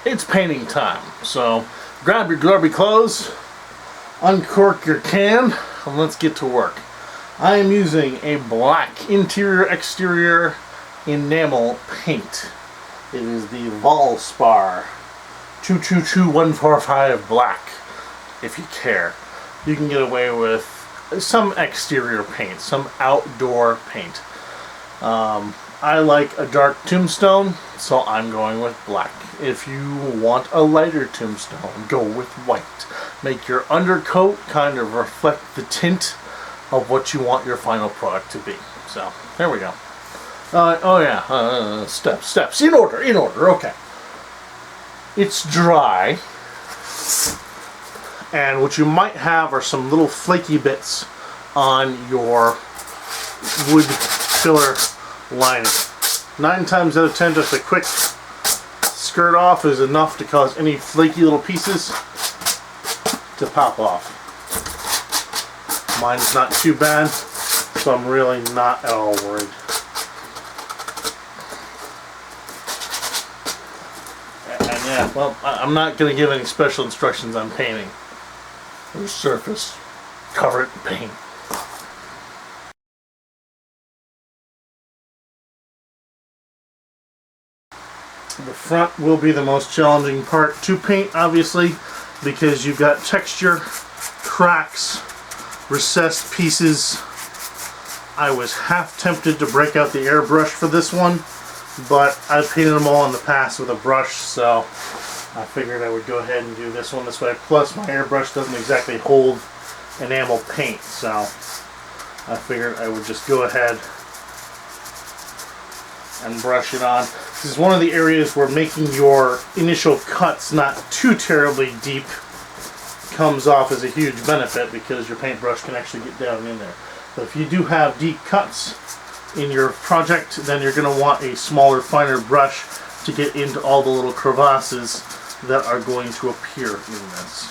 it's painting time. So grab your grubby clothes, uncork your can, and let's get to work. I am using a black interior exterior enamel paint. It is the Valspar 222145 black. If you care, you can get away with some exterior paint, some outdoor paint. I like a dark tombstone, so I'm going with black. If you want a lighter tombstone, go with white. Make your undercoat kind of reflect the tint of what you want your final product to be. So, there we go. Steps. In order, okay. It's dry, and what you might have are some little flaky bits on your wood filler lining. 9 times out of 10, just a quick skirt off is enough to cause any flaky little pieces to pop off. Mine's not too bad, so I'm really not at all worried. And yeah, well, I'm not going to give any special instructions on painting. The surface, cover it in paint. The front will be the most challenging part to paint, obviously, because you've got texture, cracks, recessed pieces. I was half tempted to break out the airbrush for this one, but I've painted them all in the past with a brush, so I figured I would go ahead and do this one this way. Plus, my airbrush doesn't exactly hold enamel paint, so I figured I would just go ahead and brush it on. This is one of the areas where making your initial cuts not too terribly deep comes off as a huge benefit, because your paintbrush can actually get down in there. But if you do have deep cuts in your project, then you're going to want a smaller, finer brush to get into all the little crevasses that are going to appear in this.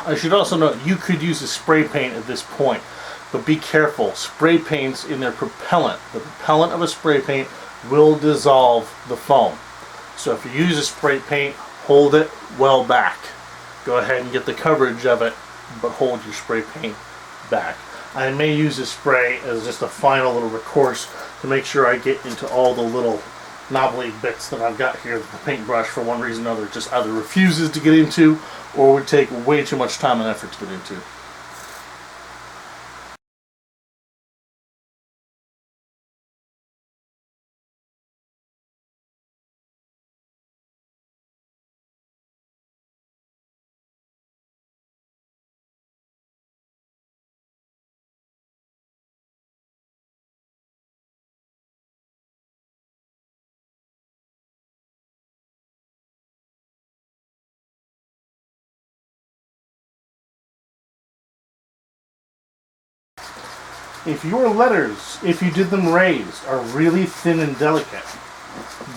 I should also note, you could use a spray paint at this point, but be careful. Spray paints in their propellant, the propellant of a spray paint will dissolve the foam. So if you use a spray paint, hold it well back. Go ahead and get the coverage of it, but hold your spray paint back. I may use a spray as just a final little recourse to make sure I get into all the little knobbly bits that I've got here that the paintbrush, for one reason or another, just either refuses to get into or would take way too much time and effort to get into. If your letters, if you did them raised, are really thin and delicate,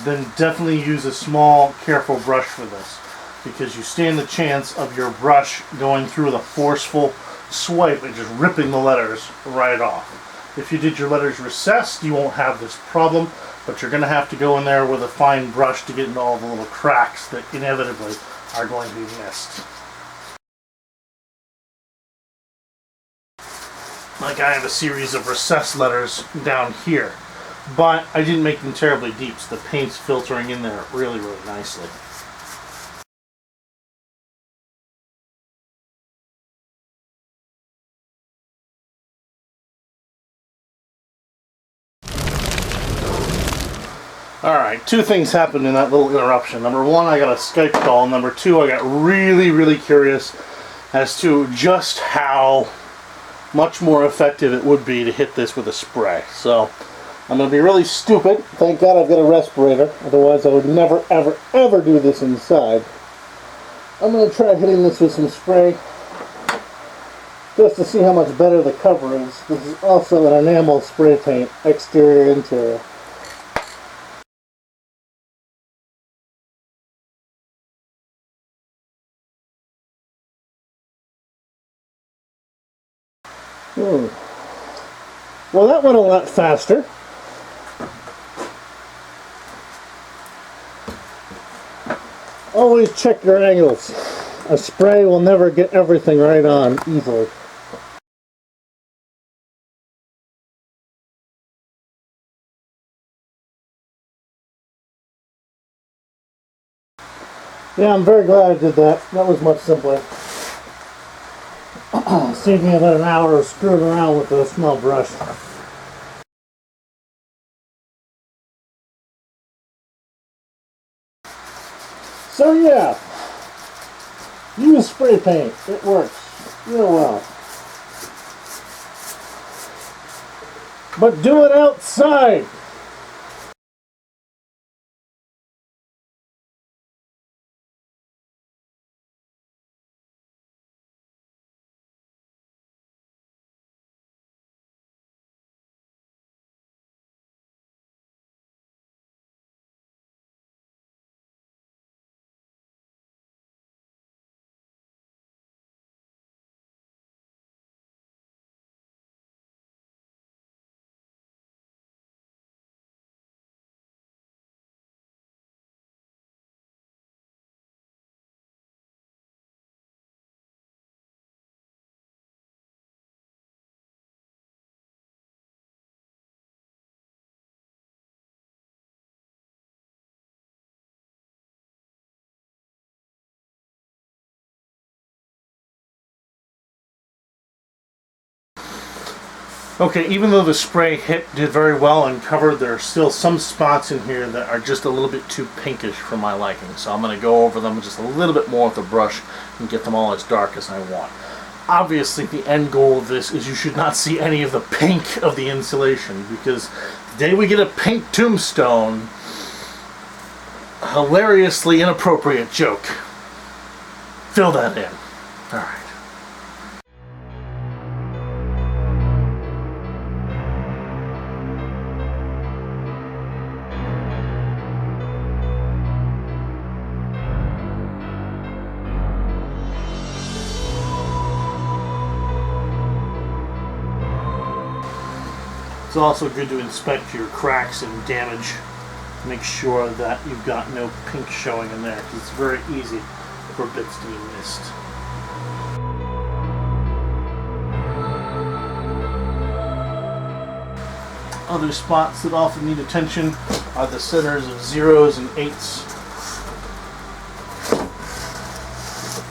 then definitely use a small, careful brush for this, because you stand the chance of your brush going through with a forceful swipe and just ripping the letters right off. If you did your letters recessed, you won't have this problem, but you're going to have to go in there with a fine brush to get into all the little cracks that inevitably are going to be missed. Like, I have a series of recessed letters down here, but I didn't make them terribly deep, so the paint's filtering in there really, really nicely. Alright, 2 things happened in that little interruption. Number 1, I got a Skype call. Number 2, I got really, really curious as to just how much more effective it would be to hit this with a spray. So I'm going to be really stupid. Thank God I've got a respirator, otherwise I would never, ever, ever do this inside. I'm going to try hitting this with some spray just to see how much better the cover is. This is also an enamel spray paint, exterior, interior. Well, that went a lot faster. Always check your angles. A spray will never get everything right on easily. Yeah, I'm very glad I did that. That was much simpler. Saved me about an hour of screwing around with the small brush. So yeah, use spray paint. It works real well. But do it outside. Okay, even though the spray did very well and covered, there are still some spots in here that are just a little bit too pinkish for my liking. So I'm going to go over them just a little bit more with the brush and get them all as dark as I want. Obviously, the end goal of this is you should not see any of the pink of the insulation, because the day we get a pink tombstone, hilariously inappropriate joke. Fill that in. Alright. It's also good to inspect your cracks and damage. Make sure that you've got no pink showing in there, because it's very easy for bits to be missed. Other spots that often need attention are the centers of 0s and 8s.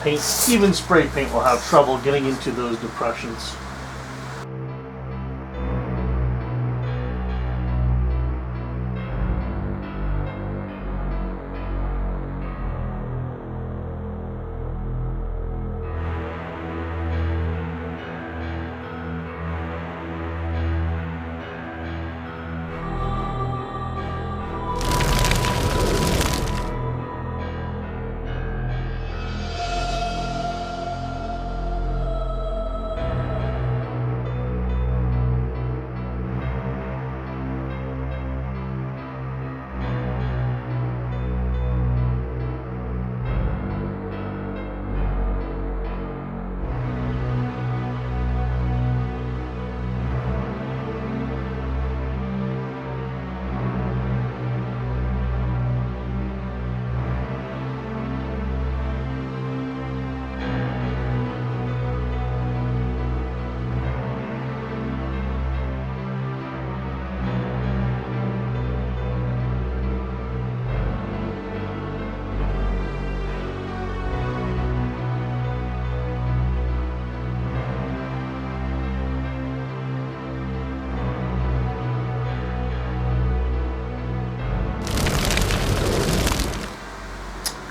Paint, even spray paint, will have trouble getting into those depressions.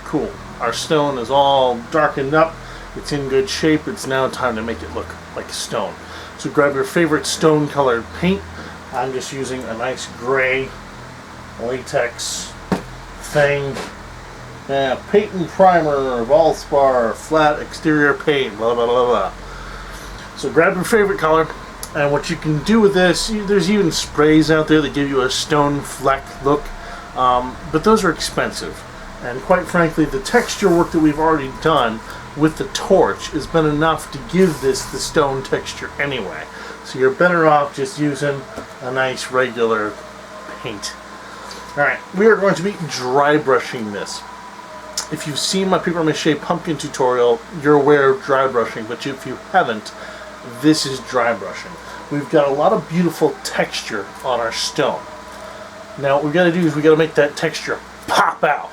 Cool. Our stone is all darkened up. It's in good shape. It's now time to make it look like a stone. So grab your favorite stone colored paint. I'm just using a nice gray latex thing. Paint and primer, Valspar, flat exterior paint, blah blah blah blah. So grab your favorite color, and what you can do with this, there's even sprays out there that give you a stone fleck look, but those are expensive. And quite frankly, the texture work that we've already done with the torch has been enough to give this the stone texture anyway. So you're better off just using a nice regular paint. Alright, we are going to be dry brushing this. If you've seen my paper mache pumpkin tutorial, you're aware of dry brushing, but if you haven't, this is dry brushing. We've got a lot of beautiful texture on our stone. Now what we've got to do is we've got to make that texture pop out.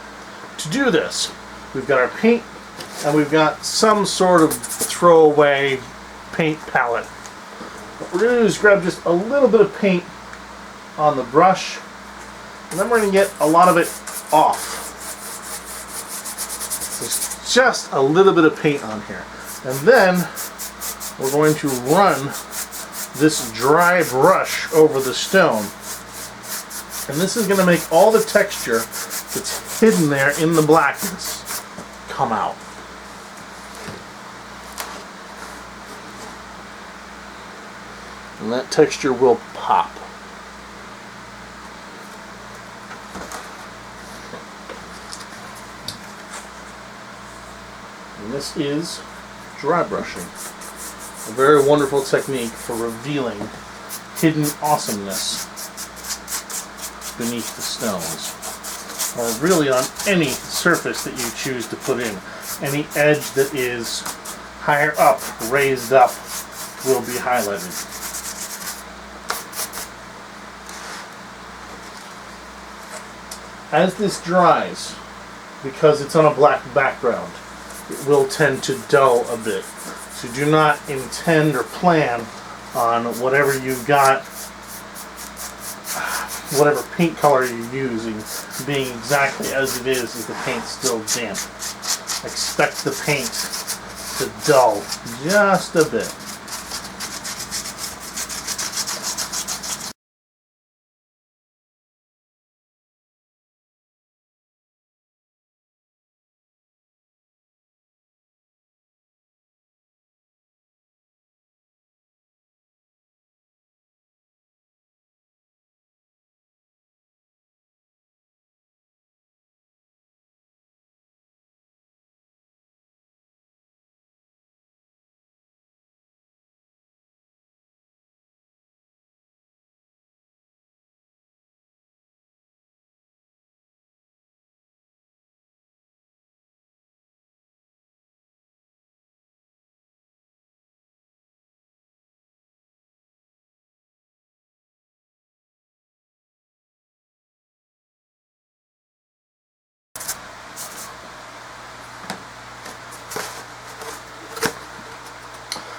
To do this, we've got our paint and we've got some sort of throwaway paint palette. What we're going to do is grab just a little bit of paint on the brush, and then we're going to get a lot of it off. There's just a little bit of paint on here. And then we're going to run this dry brush over the stone. And this is going to make all the texture that's hidden there in the blackness come out. And that texture will pop. And this is dry brushing. A very wonderful technique for revealing hidden awesomeness beneath the stones. Or really on any surface that you choose to put in. Any edge that is higher up, raised up, will be highlighted. As this dries, because it's on a black background, it will tend to dull a bit. So do not intend or plan on whatever you've got, whatever paint color you're using, being exactly as it is if the paint's still damp. Expect the paint to dull just a bit.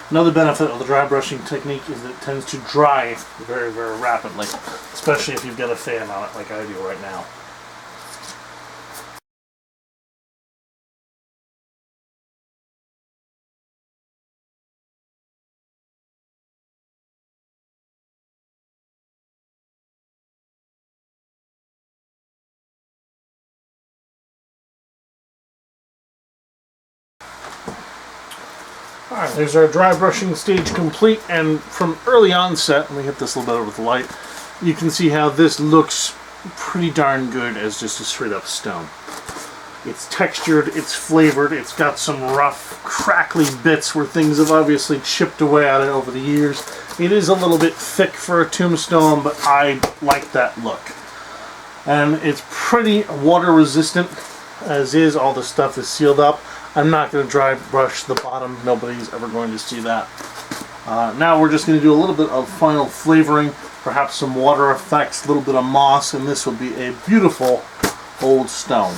Another benefit of the dry brushing technique is that it tends to dry very, very rapidly, especially if you've got a fan on it like I do right now. Alright, there's our dry brushing stage complete, and from early onset, let me hit this a little bit with the light, you can see how this looks pretty darn good as just a straight up stone. It's textured, it's flavored, it's got some rough, crackly bits where things have obviously chipped away at it over the years. It is a little bit thick for a tombstone, but I like that look. And it's pretty water resistant, as is, all the stuff is sealed up. I'm not going to dry brush the bottom. Nobody's ever going to see that. Now we're just going to do a little bit of final flavoring, perhaps some water effects, a little bit of moss, and this will be a beautiful old stone.